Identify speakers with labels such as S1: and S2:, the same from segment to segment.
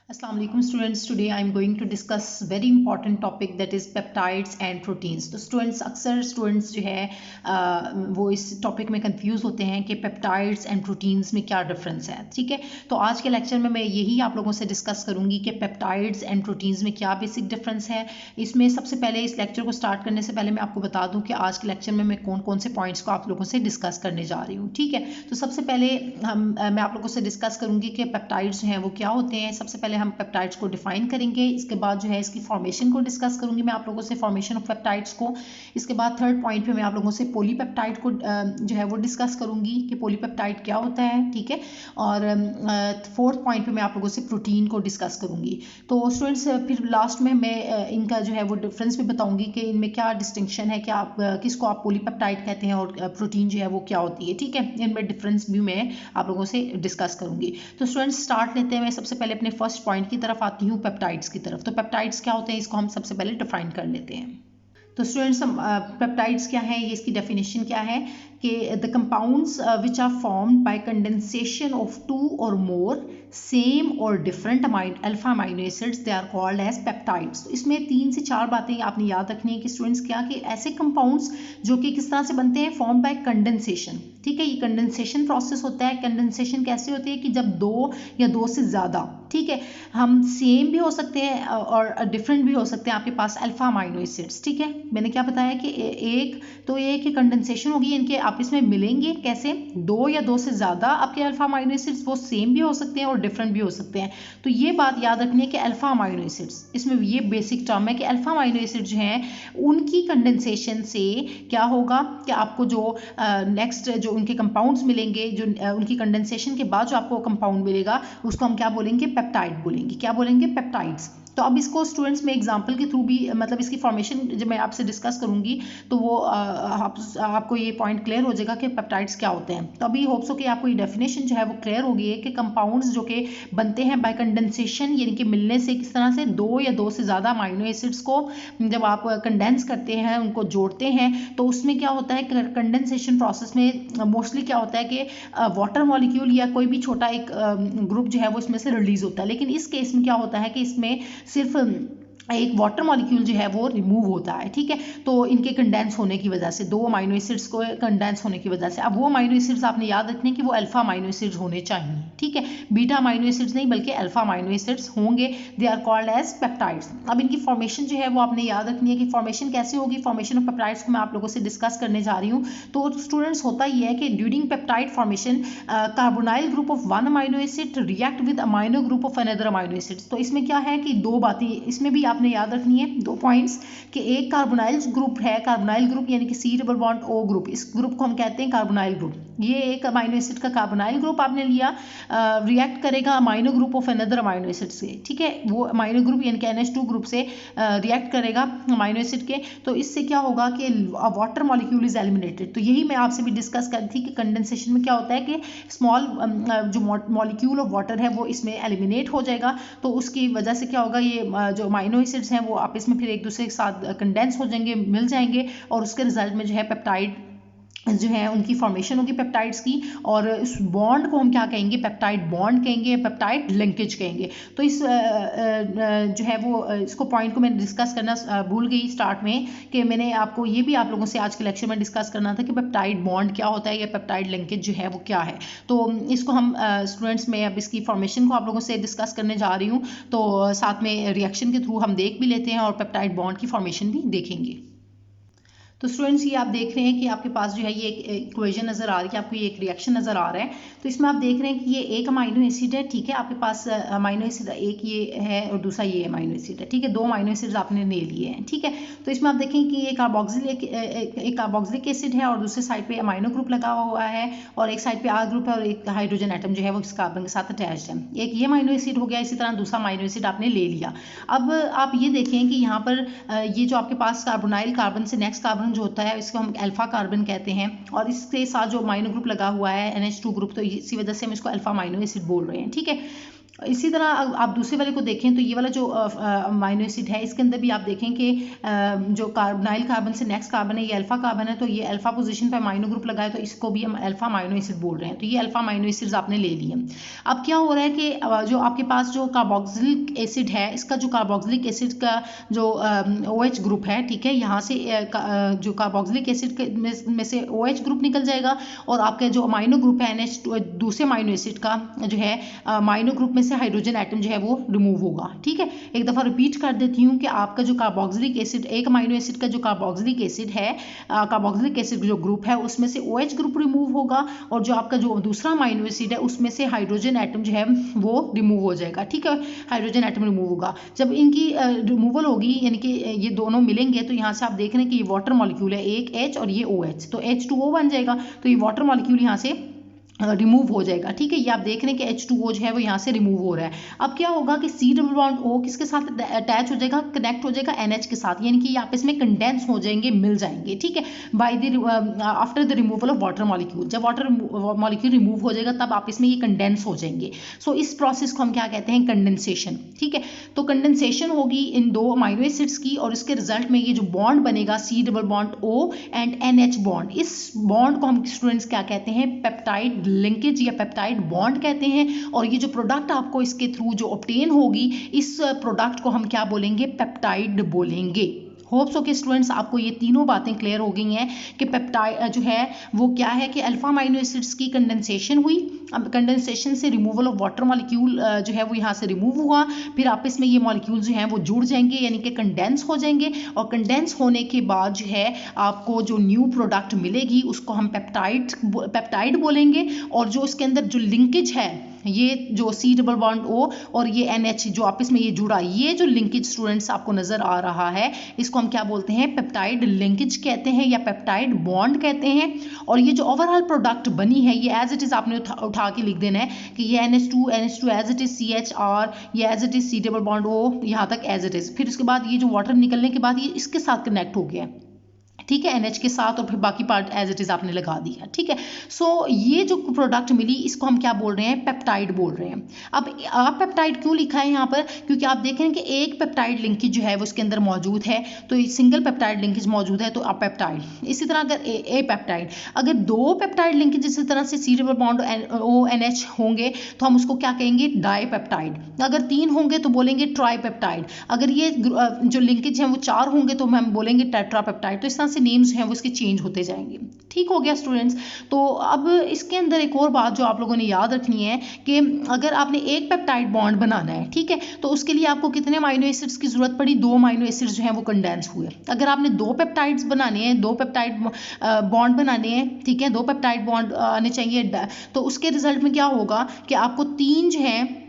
S1: अस्सलाम वालेकुम students, today I am going to discuss very important topic that is peptides and proteins. तो students अक्सर students जो है वो इस टॉपिक में कंफ्यूज होते हैं कि पेप्टाइड्स एंड प्रोटीन्स में क्या डिफरेंस है। ठीक है, तो आज के लेक्चर में मैं यही आप लोगों से डिस्कस करूंगी कि पेप्टाइड्स एंड प्रोटीन्स में क्या बेसिक डिफरेंस है। इसमें सबसे पहले इस लेक्चर को स्टार्ट करने से पहले मैं आपको बता दूं कि आज के लेक्चर में मैं कौन कौन से पॉइंट्स को आप लोगों से डिस्कस करने जा रही हूँ। ठीक है, तो सबसे पहले मैं आप लोगों से डिस्कस करूंगी कि पेप्टाइड्स जो हैं वो क्या होते हैं। सबसे पहले हम पेप्टाइड्स को डिफाइन करेंगे, इसके बाद जो है इसकी फॉर्मेशन को डिस्कस करूंगी मैं आप लोगों से, फॉर्मेशन ऑफ पेप्टाइड्स को। इसके बाद थर्ड पॉइंट पे मैं आप लोगों से पॉलीपेप्टाइड को जो है वो डिस्कस करूंगी कि पॉलीपेप्टाइड क्या होता है। ठीक है, और फोर्थ पॉइंट पे मैं आप लोगों से प्रोटीन को डिस्कस करूंगी। तो स्टूडेंट्स फिर लास्ट में मैं इनका जो है वो डिफरेंस भी बताऊंगी कि इनमें क्या डिस्टिंक्शन है, क्या किसको आप पॉलीपेप्टाइड कहते हैं और प्रोटीन जो है वो क्या होती है। ठीक है, इनमें डिफरेंस भी मैं आप लोगों से डिस्कस करूंगी। तो स्टूडेंट्स स्टार्ट लेते हैं। मैं सबसे पहले अपने फर्स्ट पॉइंट की तरफ आती हूँ, पेप्टाइड्स की तरफ। तो पेप्टाइड्स क्या होते हैं, इसको हम सबसे पहले डिफाइन कर लेते हैं। तो स्टूडेंट्स पेप्टाइड्स क्या है, ये इसकी डेफिनेशन क्या है कि the compounds which are formed by condensation of two or more same or different alpha amino acids, they are called as peptides. तो इसमें 3 से 4 बातें आपने याद रखनी है कि स्टूडेंट्स क्या कि ऐसे कंपाउंड्स जो कि किस तरह से बनते हैं, फॉर्म बाय कंडेंसेशन। ठीक है, ये कंडेंसेशन प्रोसेस होता है। कंडेंसेशन कैसे होती है कि जब 2 या 2 से ज़्यादा, ठीक है, हम सेम भी हो सकते हैं और डिफरेंट भी हो सकते हैं आपके पास अल्फा अमाइनो एसिड्स। ठीक है, मैंने क्या बताया कि एक तो ये कि कंडेंसेशन होगी, इनके आपस में मिलेंगे कैसे, 2 या 2 से ज़्यादा आपके अल्फा अमाइनो एसिड्स वो सेम भी हो सकते हैं और डिफरेंट भी हो सकते हैं। तो ये बात याद रखनी है कि अल्फा अमाइनो एसिड्स, इसमें ये बेसिक टर्म है कि अल्फा अमाइनो एसिड जो हैं उनकी कंडेंसेशन से क्या होगा कि आपको जो नेक्स्ट जो उनके कंपाउंड्स मिलेंगे, जो उनकी कंडेंसेशन के बाद जो आपको कंपाउंड मिलेगा उसको हम क्या बोलेंगे, पेप्टाइड बोलेंगे। क्या बोलेंगे, पेप्टाइड्स। तो अब इसको स्टूडेंट्स में एग्जांपल के थ्रू भी मतलब इसकी फॉर्मेशन जब मैं आपसे डिस्कस करूंगी तो वो आपको ये पॉइंट क्लियर हो जाएगा कि पेप्टाइड्स क्या होते हैं। तो अभी होप्स हो कि आपको ये डेफिनेशन जो है वो क्लियर हो गई है कि कंपाउंड्स जो कि बनते हैं बाय कंडेंसेशन, यानी कि मिलने से, किस तरह से 2 या 2 से ज़्यादा अमाइनो एसिड्स को जब आप कंडेंस करते हैं, उनको जोड़ते हैं, तो उसमें क्या होता है, कंडेंसेशन प्रोसेस में मोस्टली क्या होता है कि वाटर मॉलिक्यूल या कोई भी छोटा एक ग्रुप जो है वो इसमें से रिलीज होता है। लेकिन इस केस में क्या होता है कि इसमें सिर्फ एक वाटर मॉलिक्यूल जो है वो रिमूव होता है। ठीक है, तो इनके कंडेंस होने की वजह से, 2 अमाइनो एसिड्स को कंडेंस होने की वजह से, अब वो अमाइनो एसिड्स आपने याद रखने कि वो अल्फा अमाइनो एसिड्स होने चाहिए। ठीक है, बीटा अमाइनो एसिड्स नहीं बल्कि अल्फा अमाइनो एसिड्स होंगे, they are called as peptides. अब इनकी फॉर्मेशन जो है वो आपने याद रखनी है कि फॉर्मेशन कैसे होगी। फॉर्मेशन ऑफ पेप्टाइड्स को मैं आप लोगों से डिस्कस करने जा रही हूँ। तो स्टूडेंट्स होता ही है कि during peptide formation carbonyl group of 1 amino acid react with amino group of another amino acids. तो इसमें क्या है कि 2 बातें इसमें भी आपने याद रखनी है, 2 पॉइंट्स कि एक कार्बोनाइल ग्रुप है, कार्बोनाइल ग्रुप यानी कि C double bond O group, इस ग्रुप को हम कहते हैं कार्बोनाइल ग्रुप। ये एक अमाइनो एसिड का कार्बोनाइल ग्रुप आपने लिया, रिएक्ट करेगा amino group of another amino acid से। ठीक है, वो अमाइनो ग्रुप यानी कि NH2 ग्रुप से रिएक्ट करेगा अमाइनो एसिड के। तो इससे क्या होगा कि वाटर मॉलिक्यूल इज एलिमिनेटेड। तो यही मैं आपसे भी डिस्कस कर थी कि कंडेंसेशन में क्या होता है कि स्मॉल जो मॉलिक्यूल ऑफ वाटर है वो इसमें एलिमिनेट हो जाएगा। तो उसकी वजह से क्या होगा, ये जो अमाइनो एसिड्स हैं वो आपस में फिर एक दूसरे के साथ कंडेंस हो जाएंगे, मिल जाएंगे, और उसके रिजल्ट में जो है पेप्टाइड जो है उनकी फॉर्मेशन होगी पेप्टाइड्स की। और इस बॉन्ड को हम क्या कहेंगे, पेप्टाइड बॉन्ड कहेंगे, पेप्टाइड लिंकेज कहेंगे। तो इस जो है वो इसको पॉइंट को मैंने डिस्कस करना भूल गई स्टार्ट में कि मैंने आपको ये भी आप लोगों से आज के लेक्चर में डिस्कस करना था कि पेप्टाइड बॉन्ड क्या होता है या पेप्टाइड लिंकेज जो है वो क्या है। तो इसको हम स्टूडेंट्स में अब इसकी फॉर्मेशन को आप लोगों से डिस्कस करने जा रही हूँ। तो साथ में रिएक्शन के थ्रू हम देख भी लेते हैं और पेप्टाइड बॉन्ड की फॉर्मेशन भी देखेंगे। तो स्टूडेंट्स ये आप देख रहे हैं कि आपके पास जो है ये एक इक्वेशन नज़र आ रही है, आपको ये एक रिएक्शन नज़र आ रहा है। तो इसमें आप देख रहे हैं कि ये एक अमाइनो एसिड है। ठीक है, आपके पास अमाइनो एसिड एक ये है और दूसरा ये अमाइनो एसिड है। ठीक है, 2 अमाइनो एसिड्स आपने ले लिए हैं। ठीक है, तो इसमें आप देखें कि ये एक कार्बोक्सिलिक एसिड है और दूसरे साइड पे अमाइनो ग्रुप लगा हुआ है, और एक साइड पे R ग्रुप है और एक हाइड्रोजन एटम जो है वो इस कार्बन के साथ अटैच्ड है। एक ये अमाइनो एसिड हो गया, इसी तरह दूसरा अमाइनो एसिड आपने ले लिया। अब आप ये देखें कि यहाँ पर ये जो आपके पास कार्बोनाइल कार्बन से नेक्स्ट कार्बन जो होता है इसको हम अल्फा कार्बन कहते हैं, और इसके साथ जो अमाइनो ग्रुप लगा हुआ है NH2 ग्रुप, तो इसी वजह से हम इसको अल्फा अमाइनो एसिड बोल रहे हैं। ठीक है, इसी तरह आप दूसरे वाले को देखें तो ये वाला जो अमाइनो एसिड है इसके अंदर भी आप देखें कि जो कार्बोनाइल कार्बन से नेक्स्ट कार्बन है ये अल्फा कार्बन है, तो ये अल्फा पोजीशन पे अमाइनो ग्रुप लगा है तो इसको भी हम अल्फा अमाइनो एसिड बोल रहे हैं। तो ये अल्फा अमाइनो एसिड्स आपने ले लिए। अब क्या हो रहा है कि जो आपके पास जो कार्बोक्सिलिक एसिड है इसका जो कार्बोक्सिलिक एसिड का जो OH ग्रुप है, ठीक है, यहाँ से जो कार्बोक्सिलिक एसिड में से OH ग्रुप निकल जाएगा और आपका जो अमाइनो ग्रुप है NH दूसरे अमाइनो एसिड का जो है अमाइनो ग्रुप में से हाइड्रोजन एटम जो है वो रिमूव होगा। ठीक है, एक दफ़ा रिपीट कर देती हूँ कि आपका जो कार्बोक्सिलिक एसिड, एक अमाइनो एसिड का जो कार्बोक्सिलिक एसिड है, कार्बोक्सिलिक एसिड जो ग्रुप है उसमें से OH ग्रुप रिमूव होगा और जो आपका जो दूसरा अमाइनो एसिड है उसमें से हाइड्रोजन एटम जो है वो रिमूव हो जाएगा। ठीक है, हाइड्रोजन एटम रिमूव होगा। जब इनकी रिमूवल होगी यानी कि ये दोनों मिलेंगे तो यहाँ से आप देख रहे हैं कि ये वाटर मॉलिक्यूल है, एक H और ये OH, तो H2O बन जाएगा। तो ये वाटर मॉलिक्यूल यहाँ से रिमूव हो जाएगा। ठीक है, ये आप देख रहे हैं कि H2O जो है वो यहाँ से रिमूव हो रहा है। अब क्या होगा कि C डबल बॉन्ड O किसके साथ अटैच हो जाएगा, कनेक्ट हो जाएगा NH के साथ, यानी कि ये आपस में कंडेंस हो जाएंगे, मिल जाएंगे। ठीक है, by the after the removal of water molecule, जब वाटर मॉलिक्यूल रिमूव हो जाएगा तब आपस में ये कंडेंस हो जाएंगे। सो इस प्रोसेस को हम क्या कहते हैं, कंडेंसेशन। ठीक है, तो कंडेंसेशन होगी इन दो अमाइनो एसिड्स की और इसके रिजल्ट में ये जो बॉन्ड बनेगा C double bond O and NH bond, इस बॉन्ड को हम स्टूडेंट्स क्या कहते हैं, पेप्टाइड लिंकेज या पेप्टाइड बॉन्ड कहते हैं। और ये जो प्रोडक्ट आपको इसके थ्रू जो ऑब्टेन होगी, इस प्रोडक्ट को हम क्या बोलेंगे, पेप्टाइड बोलेंगे। होप सो कि स्टूडेंट्स आपको ये तीनों बातें क्लियर हो गई हैं कि पेप्टाइड जो है वो क्या है कि अल्फा अमाइनो एसिड्स की कंडेंसेशन हुई, अब कंडेंसेशन से रिमूवल ऑफ वाटर मॉलिक्यूल जो है वो यहाँ से रिमूव हुआ, फिर आपस में ये मॉलिक्यूल जो हैं वो जुड़ जाएंगे यानी कि कंडेंस हो जाएंगे और कंडेंस होने के बाद जो है आपको जो न्यू प्रोडक्ट मिलेगी उसको हम पेप्टाइड बोलेंगे। और जो इसके अंदर जो लिंकेज है, ये जो C डबल बॉन्ड O और ये NH जो आपस में ये जुड़ा, ये जो लिंकेज स्टूडेंट्स आपको नजर आ रहा है इसको हम क्या बोलते हैं, पेप्टाइड लिंकेज कहते हैं या पेप्टाइड बॉन्ड कहते हैं। और ये जो ओवरऑल प्रोडक्ट बनी है ये एज इट इज आपने उठा के लिख देना है कि ये NH2 as it is CHR, ये as it is C double bond O, यहाँ तक एज इट इज। फिर उसके बाद ये जो वाटर निकलने के बाद ये इसके साथ कनेक्ट हो गया, ठीक है, NH के साथ, और फिर बाकी पार्ट एज इट इज आपने लगा दिया। ठीक है, सो ये जो प्रोडक्ट मिली इसको हम क्या बोल रहे हैं, पेप्टाइड बोल रहे हैं। अब आप पेप्टाइड क्यों लिखा है यहाँ पर, क्योंकि आप देख रहे हैं कि एक पेप्टाइड लिंकेज जो है वो इसके अंदर मौजूद है, तो सिंगल पेप्टाइड लिंकेज मौजूद है तो आप पेप्टाइड। इसी तरह अगर ए पेप्टाइड, अगर दो पेप्टाइड लिंकेज इसी तरह से C double bond O NH होंगे तो हम उसको क्या कहेंगे, डाई पेप्टाइड। अगर 3 होंगे तो बोलेंगे ट्राई पेप्टाइड। अगर ये जो लिंकेज हैं वो 4 होंगे तो हम बोलेंगे टेट्रा पेप्टाइड। तो इस तरह नेम्स हैं वो इसके चेंज होते जाएंगे। ठीक हो गया स्टूडेंट्स। तो अब इसके अंदर एक और बात जो आप लोगों ने याद रखनी है कि अगर आपने एक पेप्टाइड बॉन्ड बनाना है, ठीक है, तो उसके लिए आपको कितने अमाइनो एसिड्स की जरूरत पड़ी, 2 अमाइनो एसिड्स जो हैं वो कंडेंस हुए। अगर आपने 2 पेप्टाइड्स बनाने हैं, 2 पेप्टाइड बॉन्ड बनाने हैं, ठीक है, 2 पेप्टाइड बॉन्ड आने चाहिए, तो उसके रिजल्ट में क्या होगा कि आपको 3 जो हैं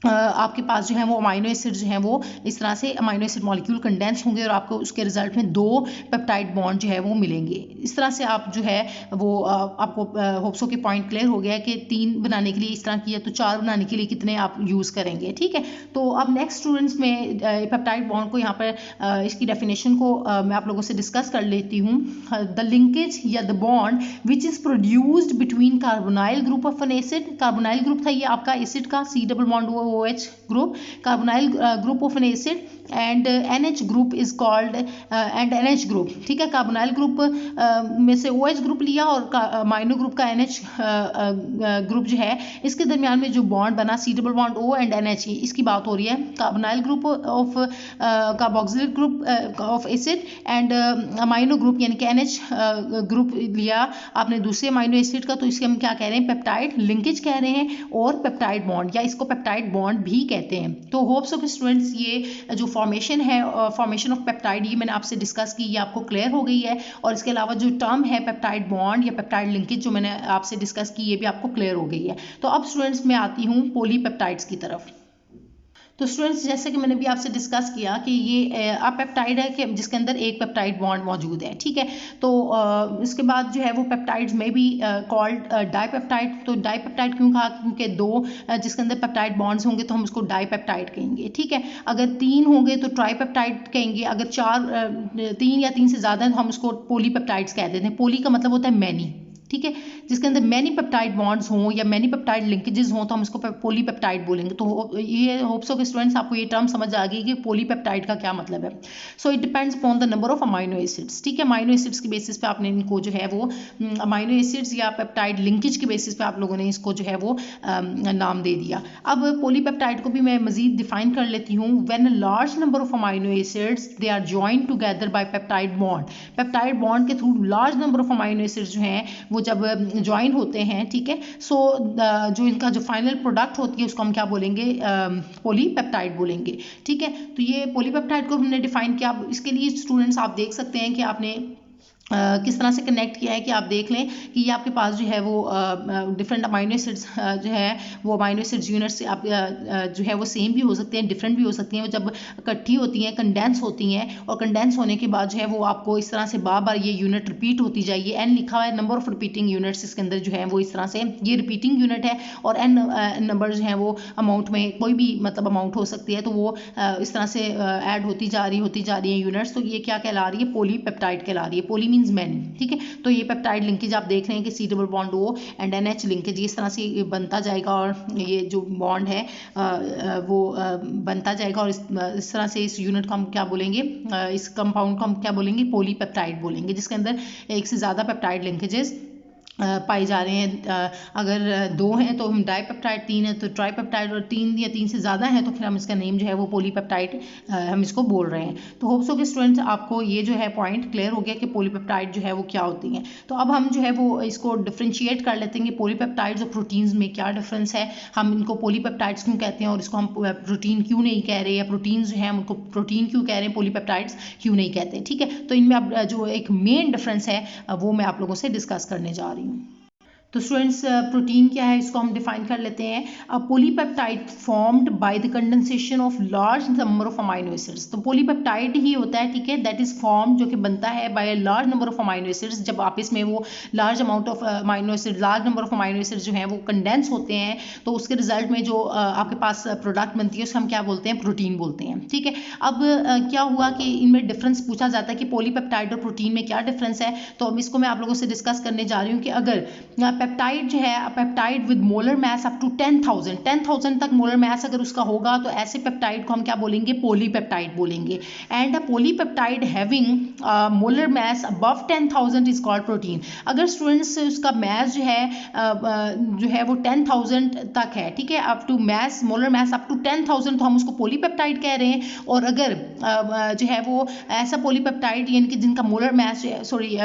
S1: आपके पास जो है वो अमाइनो एसिड जो हैं वो इस तरह से अमाइनो एसिड मॉलिक्यूल कंडेंस होंगे और आपको उसके रिजल्ट में 2 पेप्टाइड बॉन्ड जो है वो मिलेंगे। इस तरह से आप जो है वो आपको होप्सो के पॉइंट क्लियर हो गया है कि 3 बनाने के लिए इस तरह किया तो 4 बनाने के लिए कितने आप यूज़ करेंगे। ठीक है, तो अब नेक्स्ट स्टूडेंट्स में पेप्टाइड बॉन्ड को यहाँ पर इसकी डेफिनेशन को मैं आप लोगों से डिस्कस कर लेती हूँ। द लिंकेज या the bond which is produced between carbonyl group of N acid, carbonyl group था ये आपका एसिड का, C double bond OH group, carbonyl group of an acid and NH group is called and NH group, ठीक है, carbonyl group में से OH group लिया और अमाइनो ग्रुप का NH ग्रुप जो है इसके दरमियान में जो बॉन्ड बना C double bond O and NH, इसकी बात हो रही है। Carbonyl group of carboxylic group of acid and amino group यानी कि NH ग्रुप लिया आपने दूसरे अमाइनो एसिड का, तो इसके हम क्या कह रहे हैं, पेप्टाइड लिंकेज कह रहे हैं और पेप्टाइड बॉन्ड या इसको पेप्टाइड बॉन्ड भी कहते हैं। तो होप्स ऑफ स्टूडेंट्स ये जो फॉर्मेशन है, फॉर्मेशन ऑफ पेप्टाइड, ये मैंने आपसे डिस्कस की, ये आपको क्लियर हो गई है। और इसके अलावा जो टर्म है पेप्टाइड बॉन्ड या पेप्टाइड लिंकेज जो मैंने आपसे डिस्कस की, ये भी आपको क्लियर हो गई है। तो अब स्टूडेंट्स मैं आती हूँ पॉलीपेप्टाइड्स की तरफ। तो स्टूडेंट्स जैसे कि मैंने भी आपसे डिस्कस किया कि ये अपेप्टाइड है कि जिसके अंदर एक पेप्टाइड बॉन्ड मौजूद है, ठीक है। तो इसके बाद जो है वो पेप्टाइड्स में भी कॉल्ड डाईपेप्टाइड। तो डाईपेप्टाइड क्यों कहा, क्योंकि 2 जिसके अंदर पेप्टाइड बॉन्ड्स होंगे तो हम उसको डाईपेप्टाइड कहेंगे, ठीक है। अगर 3 होंगे तो ट्राईपेप्टाइड कहेंगे, अगर 3 या 3 से ज़्यादा है तो हम उसको पॉलीपेप्टाइड्स कह देते हैं। पॉली का मतलब होता है मैनी, ठीक है, जिसके अंदर मैनी पेप्टाइड बॉन्ड्स हों या मैनी पेप्टाइड लिंकेजेस हों तो हम इसको पॉलीपेप्टाइड बोलेंगे। तो ये होप्स हो कि स्टूडेंट्स आपको ये टर्म समझ आ गई कि पॉलीपेप्टाइड का क्या मतलब है। So it depends upon the number of amino acids, ठीक है। अमाइनो एसिड्स के बेसिस पे आपने इनको जो है वो अमाइनो एसिड्स या पेप्टाइड लिंकेज के बेसिस पे आप लोगों ने इसको जो है वो नाम दे दिया। अब पॉलीपेप्टाइड को भी मैं मजीद डिफाइन कर लेती हूँ। When a large number of amino acids they are joined together by peptide bond, peptide bond के through large number of amino acids जो हैं वो जब ज्वाइन होते हैं, ठीक है, सो जो इनका जो फाइनल प्रोडक्ट होती है उसको हम क्या बोलेंगे, पॉलीपेप्टाइड बोलेंगे, ठीक है। तो ये पॉलीपेप्टाइड को हमने डिफाइन किया। इसके लिए स्टूडेंट्स आप देख सकते हैं कि आपने किस तरह से कनेक्ट किया है कि आप देख लें कि ये आपके पास जो है वो डिफरेंट अमाइनो एसिड्स जो है वो अमाइनो एसिड्स यूनिट्स से आप जो है वो सेम भी हो सकते हैं, डिफरेंट भी हो सकती हैं। वो जब इकट्ठी होती हैं, कंडेंस होती हैं, और कंडेंस होने के बाद जो है वो आपको इस तरह से बार बार ये यूनिट रिपीट होती जाएगी। एन लिखा हुआ है, नंबर ऑफ रिपीटिंग यूनिट्स इसके अंदर जो है वो इस तरह से ये रिपीटिंग यूनिट है, और एन नंबर जो है वो अमाउंट में कोई भी मतलब अमाउंट हो सकती है, तो वो इस तरह से ऐड होती जा रही है यूनिट्स। तो ये क्या कहला रही है, पॉलीपेप्टाइड कहला रही है। पॉली मीन्स मैनी, ठीक है। तो ये पेप्टाइड लिंकेज आप देख रहे हैं कि C double bond O and N H linkage इस तरह से बनता जाएगा, और ये जो बॉन्ड है वो बनता जाएगा, और इस तरह से इस यूनिट को हम क्या बोलेंगे, इस कंपाउंड को हम क्या बोलेंगे, पॉलीपेप्टाइड बोलेंगे, जिसके अंदर एक से ज़्यादा पेप्टाइड लिंकेजेस पाए जा रहे हैं। अगर 2 हैं तो हम डाईपेप्टाइड, 3 है तो ट्राईपेप्टाइड, और 3 या 3 से ज़्यादा है तो फिर हम इसका नेम जो है वो पॉलीपेप्टाइड हम इसको बोल रहे हैं। तो होप्स हो कि स्टूडेंट्स आपको ये जो है पॉइंट क्लियर हो गया कि पॉलीपेप्टाइड जो है वो क्या होती हैं। तो अब हम जो है वो इसको डिफ्रेंशिएट कर लेते हैं कि पॉलीपेप्टाइड्स और प्रोटीन्स में क्या डिफरेंस है, हम इनको पॉलीपेप्टाइड्स क्यों कहते हैं और इसको हम प्रोटीन क्यों नहीं कह रहे, या प्रोटीन्स जो है हम उनको प्रोटीन क्यों कह रहे हैं, पॉलीपेप्टाइड्स क्यों नहीं कहते, ठीक है। तो इनमें अब जो एक मेन डिफरेंस है वो मैं आप लोगों से डिस्कस करने जा रही हूँ। तो स्टूडेंट्स प्रोटीन क्या है इसको हम डिफाइन कर लेते हैं। A polypeptide formed by the condensation of large number of amino acids. तो पॉलीपेप्टाइड ही होता है, ठीक है, दैट इज फॉर्म जो कि बनता है by large number of amino acids. जब आपस में वो large amount of amino acid, large number of amino acids जो हैं वो कंडेंस होते हैं, तो उसके रिजल्ट में जो आपके पास प्रोडक्ट बनती है उसको हम क्या बोलते हैं, प्रोटीन बोलते हैं, ठीक है। अब क्या हुआ कि इनमें डिफरेंस पूछा जाता है कि पॉलीपेप्टाइड और प्रोटीन में क्या डिफरेंस है, तो अब इसको मैं आप लोगों से डिस्कस करने जा रही हूँ कि अगर पेप्टाइड जो है, peptide with molar mass up to 10,000 तक मोलर मास अगर उसका होगा तो ऐसे पेप्टाइड को हम क्या बोलेंगे, पॉलीपेप्टाइड बोलेंगे। And a polypeptide having molar mass above 10,000 is called protein. अगर स्टूडेंट्स उसका मास जो है वो 10,000 तक है, ठीक है, up to mass, molar mass up to 10,000, तो हम उसको पॉलीपेप्टाइड कह रहे हैं। और अगर जो है वो ऐसा पॉलीपेप्टाइड यानी कि जिनका मोलर मास,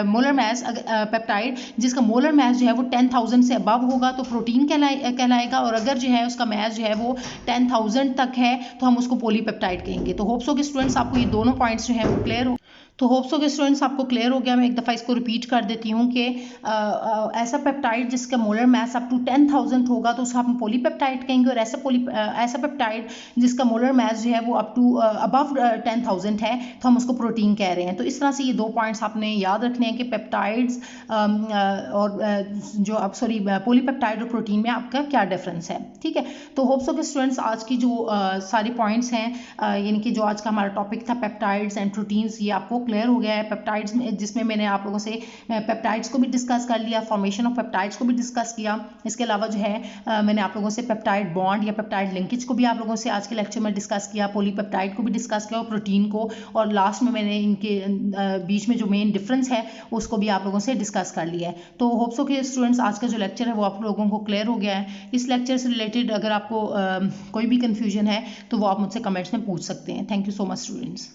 S1: मोलर मास पेप्टाइड जिसका मोलर मास जो है वो 10,000 से अबव होगा तो प्रोटीन कहलाएगा। और अगर जो है उसका मास जो है वो 10,000 तक है तो हम उसको पॉलीपेप्टाइड कहेंगे। तो होप्स हो कि स्टूडेंट्स आपको ये दोनों पॉइंट्स जो हैं वो क्लियर हो। तो होप्स हो कि स्टूडेंट्स आपको क्लियर हो गया। मैं एक दफ़ा इसको रिपीट कर देती हूँ कि ऐसा पेप्टाइड जिसका मोलर मास अप टू 10,000 होगा तो उसको हम पॉलीपेप्टाइड कहेंगे, और ऐसा पेप्टाइड जिसका मोलर मास जो है वो अप टू अबव 10,000 है तो हम उसको प्रोटीन कह रहे हैं। तो इस तरह से ये 2 पॉइंट्स आपने याद रखने हैं कि पेप्टाइड्स और पॉलीपेप्टाइड और प्रोटीन में आपका क्या डिफरेंस है, ठीक है। तो होप्स हो कि स्टूडेंट्स आज की जो सारी पॉइंट्स हैं, यानी कि जो आज का हमारा टॉपिक था पेप्टाइड्स एंड प्रोटीन्स, ये आपको क्लियर हो गया है। पेप्टाइड्स में, जिसमें मैंने आप लोगों से पेप्टाइड्स को भी डिस्कस कर लिया, फॉर्मेशन ऑफ पेप्टाइड्स को भी डिस्कस किया। इसके अलावा जो है मैंने आप लोगों से पेप्टाइड बॉन्ड या पेप्टाइड लिंकेज को भी आप लोगों से आज के लेक्चर में डिस्कस किया, पॉलीपेप्टाइड को भी डिस्कस किया और प्रोटीन को, और लास्ट में मैंने इनके बीच में जो मेन डिफरेंस है उसको भी आप लोगों से डिस्कस कर लिया है। तो होप्स हो कि स्टूडेंट्स आज का जो लेक्चर है वो आप लोगों को क्लियर हो गया है। इस लेक्चर से रिलेटेड अगर आपको कोई भी कन्फ्यूजन है तो वो आप मुझसे कमेंट्स में पूछ सकते हैं। Thank you so much students.